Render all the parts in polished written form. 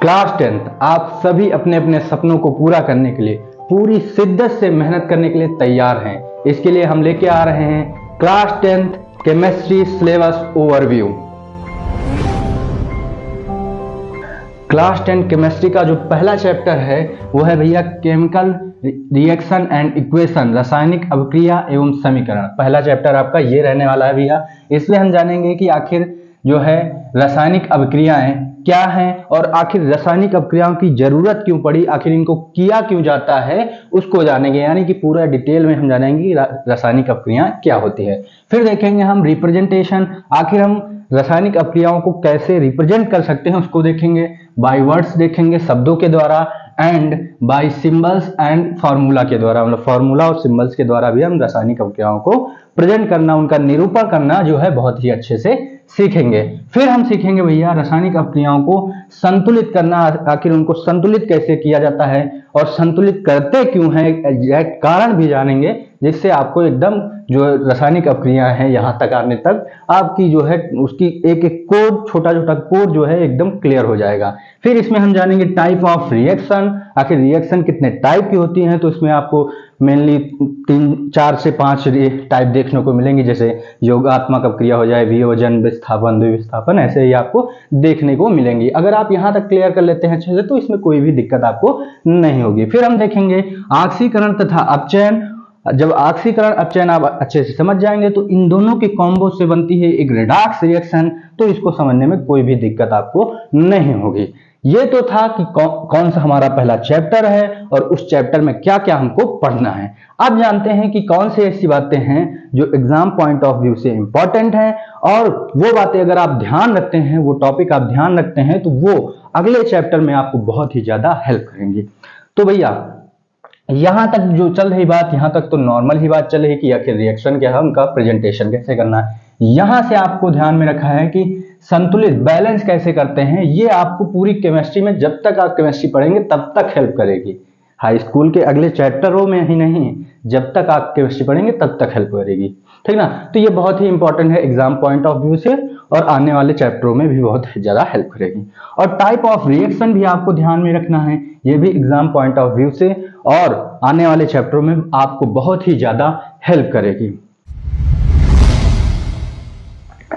Class 10th आप सभी अपने अपने सपनों को पूरा करने के लिए पूरी शिद्दत से मेहनत करने के लिए तैयार हैं। इसके लिए हम लेके आ रहे हैं class 10th chemistry syllabus overview. Class 10 chemistry का जो पहला चैप्टर है वो है भैया केमिकल रिएक्शन एंड इक्वेशन, रासायनिक अभिक्रिया एवं समीकरण। पहला चैप्टर आपका ये रहने वाला है भैया। इसमें हम जानेंगे कि आखिर जो है रासायनिक अभिक्रियाएं क्या हैं और आखिर रासायनिक अभिक्रियाओं की जरूरत क्यों पड़ी, आखिर इनको किया क्यों जाता है, उसको जानेंगे। यानी कि पूरा डिटेल में हम जानेंगे कि रासायनिक अभिक्रियाएं क्या होती है। फिर देखेंगे हम रिप्रेजेंटेशन, आखिर हम रासायनिक अभिक्रियाओं को कैसे रिप्रेजेंट कर सकते हैं उसको देखेंगे। बाय वर्ड्स देखेंगे, शब्दों के द्वारा, and by symbols and formula के द्वारा, मतलब फार्मूला और सिंबल्स के द्वारा भी हम रासायनिक अभिक्रियाओं को प्रेजेंट करना, उनका निरूपण करना जो है बहुत ही अच्छे से सीखेंगे। फिर हम सीखेंगे भैया रासायनिक अभिक्रियाओं को संतुलित करना, आखिर उनको संतुलित कैसे किया जाता है और संतुलित करते क्यों हैं, एग्जैक्ट कारण भी जानेंगे, जिससे आपको एकदम जो रासायनिक अभिक्रिया है यहाँ तक आने तक आपकी जो है उसकी एक एक कोड, छोटा छोटा कोड जो है एकदम क्लियर हो जाएगा। फिर इसमें हम जानेंगे टाइप ऑफ रिएक्शन, आखिर रिएक्शन कितने टाइप की होती हैं, तो इसमें आपको मेनली 4 से 5 टाइप देखने को मिलेंगे, जैसे योगात्मक अभिक्रिया हो जाए, वियोजन, विस्थापन, द्विविस्थापन, ऐसे ही आपको देखने को मिलेंगी। अगर आप यहाँ तक क्लियर कर लेते हैं अच्छे से तो इसमें कोई भी दिक्कत आपको नहीं होगी। फिर हम देखेंगे ऑक्सीकरण तथा अपचयन। जब ऑक्सीकरण अपचयन आप अच्छे से समझ जाएंगे तो इन दोनों के कॉम्बो से बनती है एक रेडॉक्स रिएक्शन, तो इसको समझने में कोई भी दिक्कत आपको नहीं होगी। ये तो था कि कौन सा हमारा पहला चैप्टर है और उस चैप्टर में क्या क्या हमको पढ़ना है। अब जानते हैं कि कौन सी ऐसी बातें हैं जो एग्जाम पॉइंट ऑफ व्यू से इंपॉर्टेंट हैं, और वो बातें अगर आप ध्यान रखते हैं, वो टॉपिक आप ध्यान रखते हैं तो वो अगले चैप्टर में आपको बहुत ही ज्यादा हेल्प करेंगी। तो भैया यहां तक जो चल रही बात, यहां तक तो नॉर्मल ही बात चल रही कि आखिर रिएक्शन क्या है, उनका प्रेजेंटेशन कैसे करना है। यहां से आपको ध्यान में रखा है कि संतुलित बैलेंस कैसे करते हैं, ये आपको पूरी केमिस्ट्री में जब तक आप केमिस्ट्री पढ़ेंगे तब तक हेल्प करेगी। हाई स्कूल के अगले चैप्टरों में ही नहीं, जब तक आप केमिस्ट्री पढ़ेंगे तब तक हेल्प करेगी, ठीक ना। तो ये बहुत ही इंपॉर्टेंट है एग्जाम पॉइंट ऑफ व्यू से, और आने वाले चैप्टरों में भी बहुत ज्यादा हेल्प करेगी। और टाइप ऑफ रिएक्शन भी आपको ध्यान में रखना है, ये भी एग्जाम पॉइंट ऑफ व्यू से और आने वाले चैप्टरों में आपको बहुत ही ज्यादा हेल्प करेगी।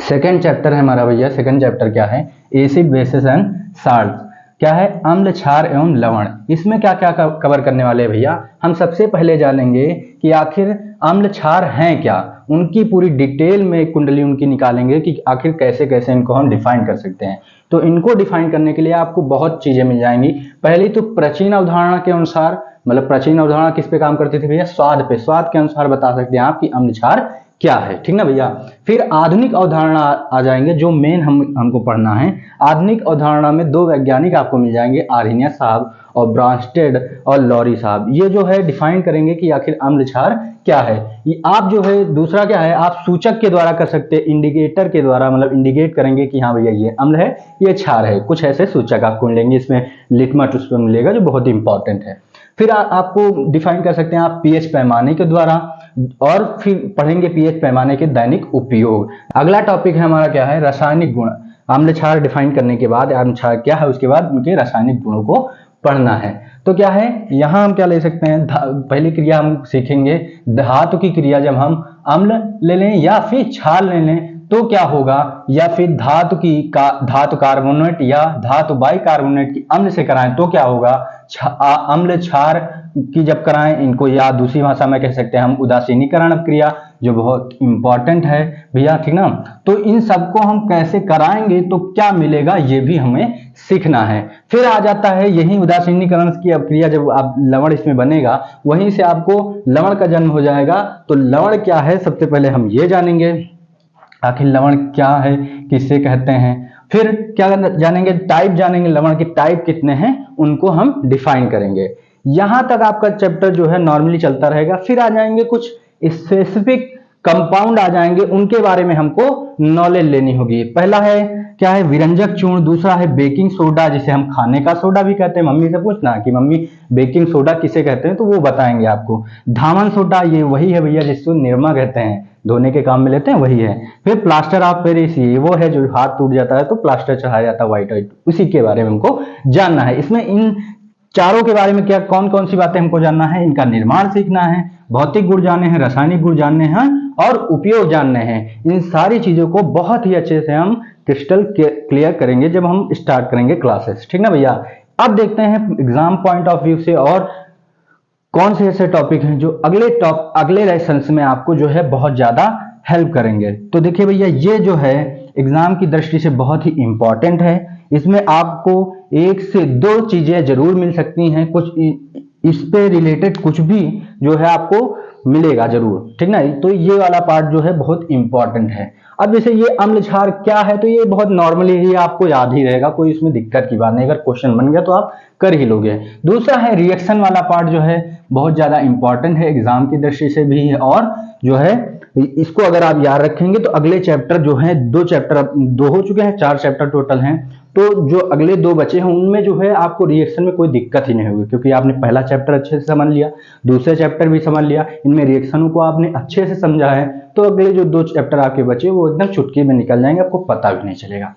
सेकेंड चैप्टर है हमारा भैया। सेकेंड चैप्टर क्या है? Acid basis and salt. क्या है? अम्ल, क्षार एवं लवण। इसमें क्या क्या कवर करने वाले हैं भैया? हम सबसे पहले जानेंगे कि आखिर अम्ल क्षार हैं क्या, उनकी पूरी डिटेल में कुंडली उनकी निकालेंगे कि आखिर कैसे कैसे इनको हम डिफाइन कर सकते हैं। तो इनको डिफाइन करने के लिए आपको बहुत चीजें मिल जाएंगी। पहली तो प्राचीन अवधारणा के अनुसार, मतलब प्राचीन अवधारणा किस पे काम करती थी भैया? स्वाद पे। स्वाद के अनुसार बता सकते हैं आप कि अम्ल क्षार क्या है, ठीक ना भैया। फिर आधुनिक अवधारणा आ जाएंगे, जो मेन हमको पढ़ना है। आधुनिक अवधारणा में 2 वैज्ञानिक आपको मिल जाएंगे, आर्निया साहब और ब्रांस्टेड और लॉरी साहब। ये जो है डिफाइन करेंगे कि आखिर अम्ल क्षार क्या है। ये आप जो है दूसरा क्या है, आप सूचक के द्वारा कर सकते हैं, इंडिकेटर के द्वारा, मतलब इंडिकेट करेंगे कि हाँ भैया ये अम्ल है, ये क्षार है। कुछ ऐसे सूचक आपको मिलेंगे, इसमें लिटमस उस पर मिलेगा जो बहुत इंपॉर्टेंट है। फिर आपको डिफाइन कर सकते हैं आप पीएच पैमाने के द्वारा, और फिर पढ़ेंगे पीएच पैमाने के दैनिक उपयोग। अगला टॉपिक है हमारा क्या है? रासायनिक गुण। अम्ल क्षार डिफाइन करने के बाद अम्ल क्षार क्या है, उसके बाद उनके रासायनिक गुणों को पढ़ना है। तो क्या है यहाँ हम क्या ले सकते हैं? पहली क्रिया हम सीखेंगे धातु की क्रिया। जब हम अम्ल ले लें या फिर क्षार ले लें तो क्या होगा, या फिर धातु कार्बोनेट या धातु बाइकार्बोनेट की अम्ल से कराएं तो क्या होगा, अम्ल क्षार की जब कराएं इनको, या दूसरी भाषा में कह सकते हैं हम उदासीनीकरण क्रिया, जो बहुत इंपॉर्टेंट है भैया, ठीक ना। तो इन सबको हम कैसे कराएंगे तो क्या मिलेगा, ये भी हमें सीखना है। फिर आ जाता है यही उदासीनीकरण की अभिक्रिया, जब आप लवण इसमें बनेगा वहीं से आपको लवण का जन्म हो जाएगा। तो लवण क्या है, सबसे पहले हम ये जानेंगे आखिर लवण क्या है, किससे कहते हैं। फिर क्या जानेंगे? टाइप जानेंगे, लवण के टाइप कितने हैं उनको हम डिफाइन करेंगे। यहां तक आपका चैप्टर जो है नॉर्मली चलता रहेगा। फिर आ जाएंगे कुछ स्पेसिफिक कंपाउंड आ जाएंगे, उनके बारे में हमको नॉलेज लेनी होगी। पहला है क्या है? विरंजक चूर्ण। दूसरा है बेकिंग सोडा, जिसे हम खाने का सोडा भी कहते हैं। मम्मी से पूछना कि मम्मी बेकिंग सोडा किसे कहते हैं, तो वो बताएंगे आपको। धामन सोडा, ये वही है भैया जिसको निरमा कहते हैं। धोने के काम में लेते हैं वही है। फिर प्लास्टर ऑफ पेरिस, ये वो है जो हाथ टूट जाता है तो प्लास्टर चढ़ाया जाता है व्हाइट व्हाइट, उसी के बारे में हमको जानना है। इसमें इन चारों के बारे में क्या कौन कौन सी बातें हमको जानना है, इनका निर्माण सीखना है, भौतिक गुण जानने हैं, रासायनिक गुण जानने हैं और उपयोग जानने हैं। इन सारी चीजों को बहुत ही अच्छे से हम क्रिस्टल क्लियर करेंगे जब हम स्टार्ट करेंगे क्लासेस, ठीक ना भैया। अब देखते हैं एग्जाम पॉइंट ऑफ व्यू से और कौन से ऐसे टॉपिक हैं जो अगले लेसन्स में आपको जो है बहुत ज्यादा हेल्प करेंगे। तो देखिए भैया, ये जो है एग्जाम की दृष्टि से बहुत ही इंपॉर्टेंट है। इसमें आपको 1 से 2 चीजें जरूर मिल सकती हैं, कुछ इस पे रिलेटेड कुछ भी जो है आपको मिलेगा जरूर, ठीक ना। तो ये वाला पार्ट जो है बहुत इंपॉर्टेंट है। अब जैसे ये अम्ल क्षार क्या है, तो ये बहुत नॉर्मली ही आपको याद ही रहेगा, कोई इसमें दिक्कत की बात नहीं, अगर क्वेश्चन बन गया तो आप कर ही लोगे। दूसरा है रिएक्शन वाला पार्ट, जो है बहुत ज्यादा इंपॉर्टेंट है एग्जाम की दृष्टि से भी है, और जो है इसको अगर आप याद रखेंगे तो अगले चैप्टर जो है 2 चैप्टर, 2 हो चुके हैं, 4 चैप्टर टोटल हैं, तो जो अगले 2 बचे हैं उनमें जो है आपको रिएक्शन में कोई दिक्कत ही नहीं होगी, क्योंकि आपने पहला चैप्टर अच्छे से समझ लिया, दूसरा चैप्टर भी समझ लिया, इनमें रिएक्शनों को आपने अच्छे से समझा है, तो अगले जो 2 चैप्टर आपके बचे वो एकदम चुटकी में निकल जाएंगे, आपको पता भी नहीं चलेगा।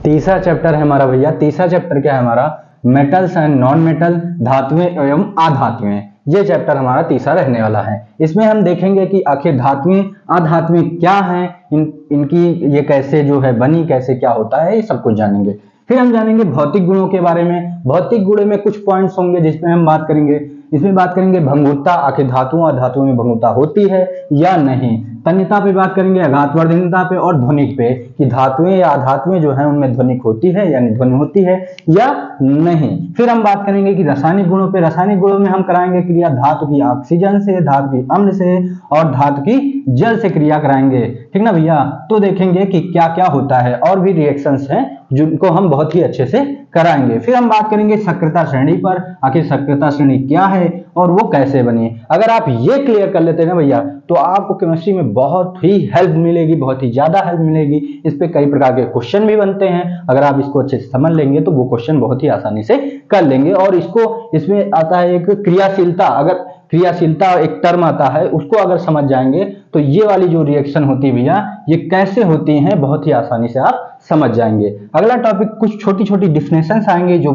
तीसरा चैप्टर है हमारा भैया, तीसरा चैप्टर क्या है हमारा, मेटल्स एंड नॉन मेटल, धातुएं एवं अधातुएं। ये चैप्टर हमारा तीसरा रहने वाला है। इसमें हम देखेंगे कि आखिर धातुएं अधातुएं क्या हैं, इनकी ये कैसे जो है बनी, कैसे क्या होता है, ये सब कुछ जानेंगे। फिर हम जानेंगे भौतिक गुणों के बारे में। भौतिक गुण में कुछ पॉइंट्स होंगे जिसमें हम बात करेंगे। इसमें बात करेंगे भंगुरता, आखिर धातुओं अधातुओं में भंगुरता होती है या नहीं। तन्यता पे बात करेंगे, आघातवर्धनीयता पे और ध्वनिक पे, कि धातुएं या अधातुएं जो है उनमें ध्वनिक होती है यानी ध्वनि होती है या नहीं। फिर हम बात करेंगे कि रासायनिक गुणों पे। रासायनिक गुणों में हम कराएंगे क्रिया धातु की ऑक्सीजन से, धातु की अम्ल से और धातु की जल से क्रिया कराएंगे, ठीक ना भैया। तो देखेंगे कि क्या क्या होता है, और भी रिएक्शंस हैं जिनको हम बहुत ही अच्छे से कराएंगे। फिर हम बात करेंगे सक्रियता श्रेणी पर, आखिर सक्रियता श्रेणी क्या है और वो कैसे बनी। अगर आप ये क्लियर कर लेते हैं ना भैया, तो आपको केमिस्ट्री में बहुत ही हेल्प मिलेगी, बहुत ही ज्यादा हेल्प मिलेगी। इस पे कई प्रकार के क्वेश्चन भी बनते हैं, अगर आप इसको अच्छे से समझ लेंगे तो वो क्वेश्चन बहुत ही आसानी से कर लेंगे। और इसमें आता है एक क्रियाशीलता, अगर क्रियाशीलता एक टर्म आता है, उसको अगर समझ जाएंगे तो ये वाली जो रिएक्शन होती है भैया, ये कैसे होती हैं बहुत ही आसानी से आप समझ जाएंगे। अगला टॉपिक, कुछ छोटी छोटी डिफिनेशंस आएंगे जो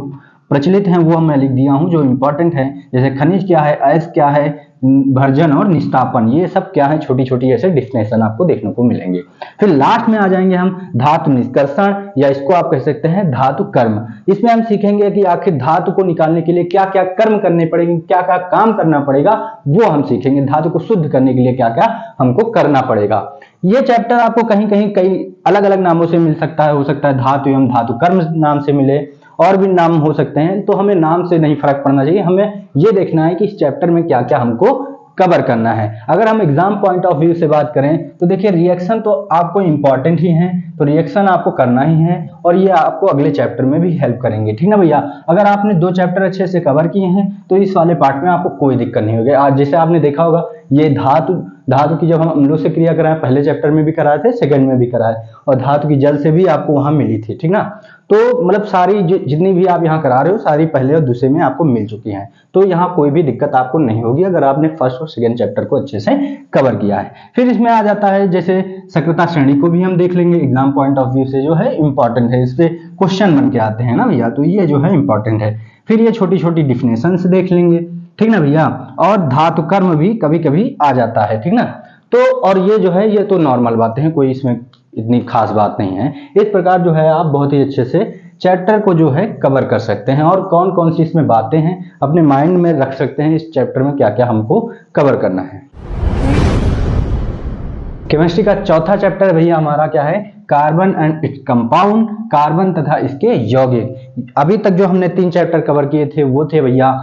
प्रचलित हैं, वो मैं लिख दिया हूं जो इंपॉर्टेंट है, जैसे खनिज क्या है, अयस्क क्या है, भर्जन और निस्तापन, ये सब क्या है, छोटी छोटी ऐसे डिफिनेशन आपको देखने को मिलेंगे। फिर लास्ट में आ जाएंगे हम धातु निष्कर्षण, या इसको आप कह सकते हैं धातु कर्म। इसमें हम सीखेंगे कि आखिर धातु को निकालने के लिए क्या क्या कर्म करने पड़ेंगे, क्या क्या काम करना पड़ेगा, वो हम सीखेंगे। धातु को शुद्ध करने के लिए क्या क्या हमको करना पड़ेगा। ये चैप्टर आपको कहीं कहीं कई अलग अलग नामों से मिल सकता है, हो सकता है धातु एवं धातु कर्म नाम से मिले, और भी नाम हो सकते हैं, तो हमें नाम से नहीं फर्क पड़ना चाहिए, हमें ये देखना है कि इस चैप्टर में क्या क्या हमको कवर करना है। अगर हम एग्जाम पॉइंट ऑफ व्यू से बात करें तो देखिए रिएक्शन तो आपको इंपॉर्टेंट ही है, तो रिएक्शन आपको करना ही है, और ये आपको अगले चैप्टर में भी हेल्प करेंगे, ठीक ना भैया। अगर आपने 2 चैप्टर अच्छे से कवर किए हैं तो इस वाले पार्ट में आपको कोई दिक्कत नहीं होगी। आज जैसे आपने देखा होगा, ये धातु की जब हम अम्लों से क्रिया कराए, पहले चैप्टर में भी कराए थे, सेकंड में भी कराए, और धातु की जल से भी आपको वहां मिली थी, ठीक ना। तो मतलब सारी जितनी भी आप यहाँ करा रहे हो, सारी पहले और दूसरे में आपको मिल चुकी हैं, तो यहाँ कोई भी दिक्कत आपको नहीं होगी अगर आपने फर्स्ट और सेकंड चैप्टर को अच्छे से कवर किया है। फिर इसमें आ जाता है जैसे सक्रियता श्रेणी को भी हम देख लेंगे, एग्जाम पॉइंट ऑफ व्यू से जो है इंपॉर्टेंट है, इस पे क्वेश्चन बन के आते हैं ना भैया, तो ये जो है इंपॉर्टेंट है। फिर ये छोटी छोटी डिफिनेशंस देख लेंगे, ठीक ना भैया, और धातु कर्म भी कभी कभी आ जाता है, ठीक ना। तो और ये जो है ये तो नॉर्मल बातें हैं, कोई इसमें इतनी खास बात नहीं है। इस प्रकार जो है आप बहुत ही अच्छे से चैप्टर को जो है कवर कर सकते हैं, और कौन कौन सी इसमें बातें हैं अपने माइंड में रख सकते हैं, इस चैप्टर में क्या क्या हमको कवर करना है। केमिस्ट्री का चौथा चैप्टर भैया हमारा क्या है, carbon and its compound, carbon तथा इसके यौगिक। अभी तक जो हमने 3 चैप्टर कवर किए थे वो थे भैया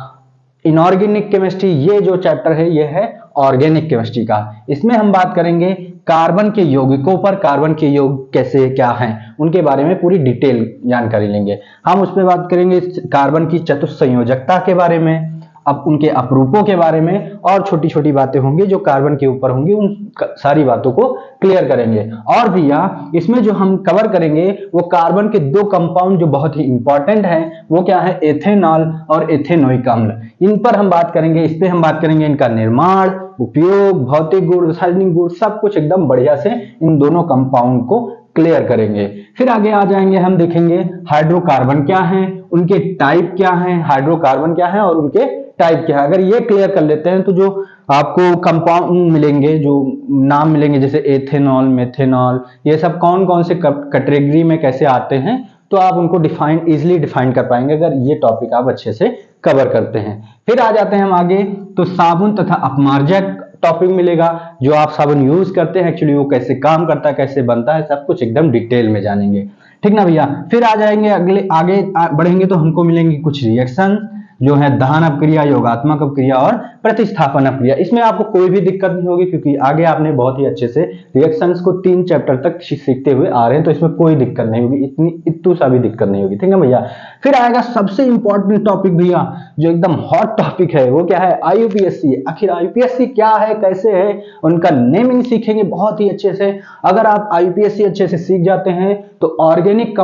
इनऑर्गेनिक केमिस्ट्री। ये जो चैप्टर है ये है ऑर्गेनिक केमिस्ट्री का। इसमें हम बात करेंगे कार्बन के यौगिकों पर, कार्बन के यौगिक कैसे क्या हैं उनके बारे में पूरी डिटेल जानकारी लेंगे। हम उस पर बात करेंगे कार्बन की चतुस्संयोजकता के बारे में, अब उनके अपरूपों के बारे में और छोटी छोटी बातें होंगी जो कार्बन के ऊपर होंगी, उन सारी बातों को क्लियर करेंगे। और भैया इसमें जो हम कवर करेंगे वो कार्बन के दो कंपाउंड जो बहुत ही इंपॉर्टेंट है, वो क्या है, एथेनॉल और एथेनोइक अम्ल। इन पर हम बात करेंगे, इस पे हम बात करेंगे इनका निर्माण, उपयोग, भौतिक गुण, रासायनिक गुण, सब कुछ एकदम बढ़िया से इन दोनों कंपाउंड को क्लियर करेंगे। फिर आगे आ जाएंगे, हम देखेंगे हाइड्रोकार्बन क्या है, उनके टाइप क्या है, हाइड्रोकार्बन क्या है और उनके टाइप क्या है। अगर ये क्लियर कर लेते हैं तो जो आपको कंपाउंड मिलेंगे, जो नाम मिलेंगे जैसे एथेनॉल, मेथेनॉल, ये सब कौन कौन से कैटेगरी में कैसे आते हैं, तो आप उनको इजिली डिफाइन कर पाएंगे अगर ये टॉपिक आप अच्छे से कवर करते हैं। फिर आ जाते हैं हम आगे, तो साबुन तथा अपमार्जक टॉपिक मिलेगा, जो आप साबुन यूज करते हैं एक्चुअली वो कैसे काम करता है, कैसे बनता है, सब कुछ एकदम डिटेल में जानेंगे, ठीक ना भैया। फिर आ जाएंगे अगले, आगे बढ़ेंगे तो हमको मिलेंगे कुछ रिएक्शन जो है दहन अपक्रिया, योगात्मक अपक्रिया और प्रतिस्थापन अपक्रिया। इसमें आपको कोई भी दिक्कत नहीं होगी क्योंकि आगे आपने बहुत ही अच्छे से रिएक्शंस को 3 चैप्टर तक सीखते हुए आ रहे हैं, तो इसमें कोई दिक्कत नहीं होगी, इतनी सा भी दिक्कत नहीं होगी, ठीक है भैया। फिर आएगा सबसे इंपॉर्टेंट टॉपिक भैया, जो एकदम हॉट टॉपिक है, वो क्या है, आईयूपीएसी। आखिर आईयूपीएसी क्या है, कैसे है, उनका नेमिंग सीखेंगे बहुत ही अच्छे से। अगर आप आईयूपीएसी अच्छे से सीख जाते हैं तो ऑर्गेनिक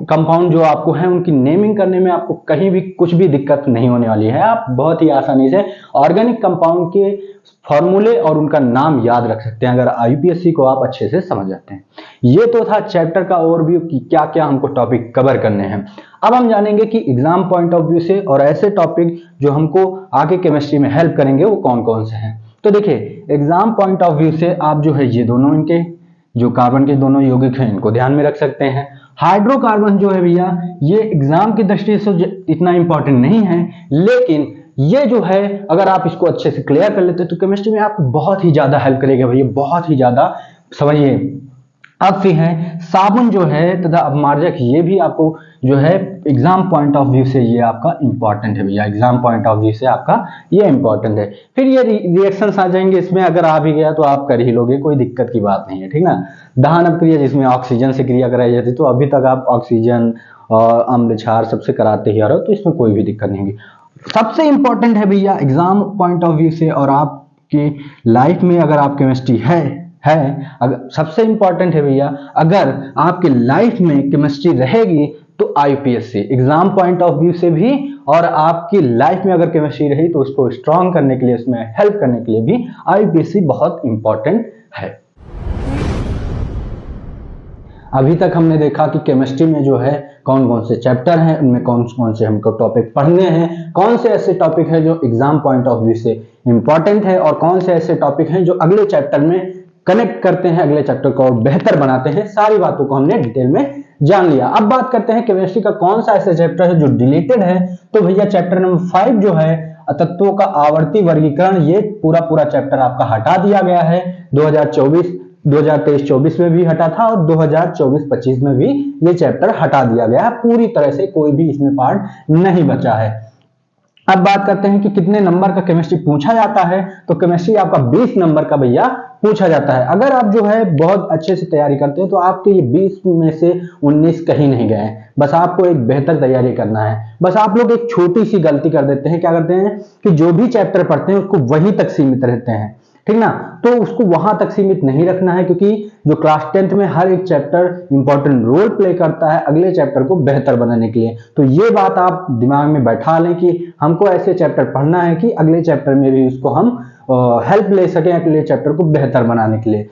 कंपाउंड जो आपको है उनकी नेमिंग करने में आपको कहीं भी कुछ भी दिक्कत नहीं होने वाली है। आप बहुत ही आसानी से ऑर्गेनिक कंपाउंड के फॉर्मूले और उनका नाम याद रख सकते हैं अगर आईयूपीएसी को आप अच्छे से समझ जाते हैं। ये तो था चैप्टर का ओवरव्यू कि क्या क्या हमको टॉपिक कवर करने हैं। अब हम जानेंगे कि एग्जाम पॉइंट ऑफ व्यू से और ऐसे टॉपिक जो हमको आगे केमिस्ट्री में हेल्प करेंगे वो कौन कौन से हैं। तो देखिए एग्जाम पॉइंट ऑफ व्यू से आप जो है ये दोनों इनके जो कार्बन के दोनों यौगिक हैं इनको ध्यान में रख सकते हैं। हाइड्रोकार्बन जो है भैया ये एग्जाम की दृष्टि से इतना इंपॉर्टेंट नहीं है, लेकिन ये जो है अगर आप इसको अच्छे से क्लियर कर लेते हैं तो केमिस्ट्री में आपको बहुत ही ज्यादा हेल्प करेगा भैया, बहुत ही ज्यादा। समझिए अब फिर है साबुन जो है तथा अपमार्जक, ये भी आपको जो है एग्जाम पॉइंट ऑफ व्यू से ये आपका इंपॉर्टेंट है भैया, एग्जाम पॉइंट ऑफ व्यू से आपका ये इंपॉर्टेंट है। फिर ये रिएक्शंस आ जाएंगे, इसमें अगर आ भी गया तो आप कर ही लोगे, कोई दिक्कत की बात नहीं है, ठीक ना। दहन अपक्रिया जिसमें ऑक्सीजन से क्रिया कराई जाती है, तो अभी तक आप ऑक्सीजन और अम्ल क्षार सबसे कराते ही आ रहे हो, तो इसमें कोई भी दिक्कत नहीं होगी। सबसे इंपॉर्टेंट है भैया एग्जाम पॉइंट ऑफ व्यू से और आपकी लाइफ में अगर आप केमिस्ट्री है अगर सबसे इंपॉर्टेंट है भैया, अगर आपकी लाइफ में केमिस्ट्री रहेगी तो IUPAC exam point of view से भी, और आपकी लाइफ में अगर केमिस्ट्री रही तो उसको स्ट्रॉन्ग करने के लिए, उसमें हेल्प करने के लिए भी आईयूपीएसी बहुत इंपॉर्टेंट है। अभी तक हमने देखा कि केमिस्ट्री में जो है कौन कौन से चैप्टर हैं, उनमें कौन कौन से हमको टॉपिक पढ़ने हैं, कौन से ऐसे टॉपिक हैं जो एग्जाम पॉइंट ऑफ व्यू से इंपॉर्टेंट है और कौन से ऐसे टॉपिक हैं जो अगले चैप्टर में कनेक्ट करते हैं, अगले चैप्टर को बेहतर बनाते हैं। सारी बातों को हमने डिटेल में जान लिया। अब बात करते हैं केमिस्ट्री का कौन सा ऐसा चैप्टर है जो डिलीटेड है। तो भैया चैप्टर नंबर 5 जो है तत्वों का आवर्ती वर्गीकरण, ये पूरा चैप्टर आपका हटा दिया गया है। 2023-24 में भी हटा था और 2024-25 में भी ये चैप्टर हटा दिया गया है, पूरी तरह से कोई भी इसमें पार्ट नहीं बचा है। अब बात करते हैं कि कितने नंबर का केमिस्ट्री पूछा जाता है। तो केमिस्ट्री आपका 20 नंबर का भैया पूछा जाता है। अगर आप जो है बहुत अच्छे से तैयारी करते हैं तो आपके ये 20 में से 19 कहीं नहीं गए हैं। बस आपको एक बेहतर तैयारी करना है। बस आप लोग एक छोटी सी गलती कर देते हैं, क्या करते हैं कि जो भी चैप्टर पढ़ते हैं उसको वहीं तक सीमित रहते हैं, ठीक ना। तो उसको वहां तक सीमित नहीं रखना है, क्योंकि जो क्लास 10th में हर एक चैप्टर इंपॉर्टेंट रोल प्ले करता है अगले चैप्टर को बेहतर बनाने के लिए। तो ये बात आप दिमाग में बैठा लें कि हमको ऐसे चैप्टर पढ़ना है कि अगले चैप्टर में भी उसको हम हेल्प ले सकें, अगले चैप्टर को बेहतर बनाने के लिए।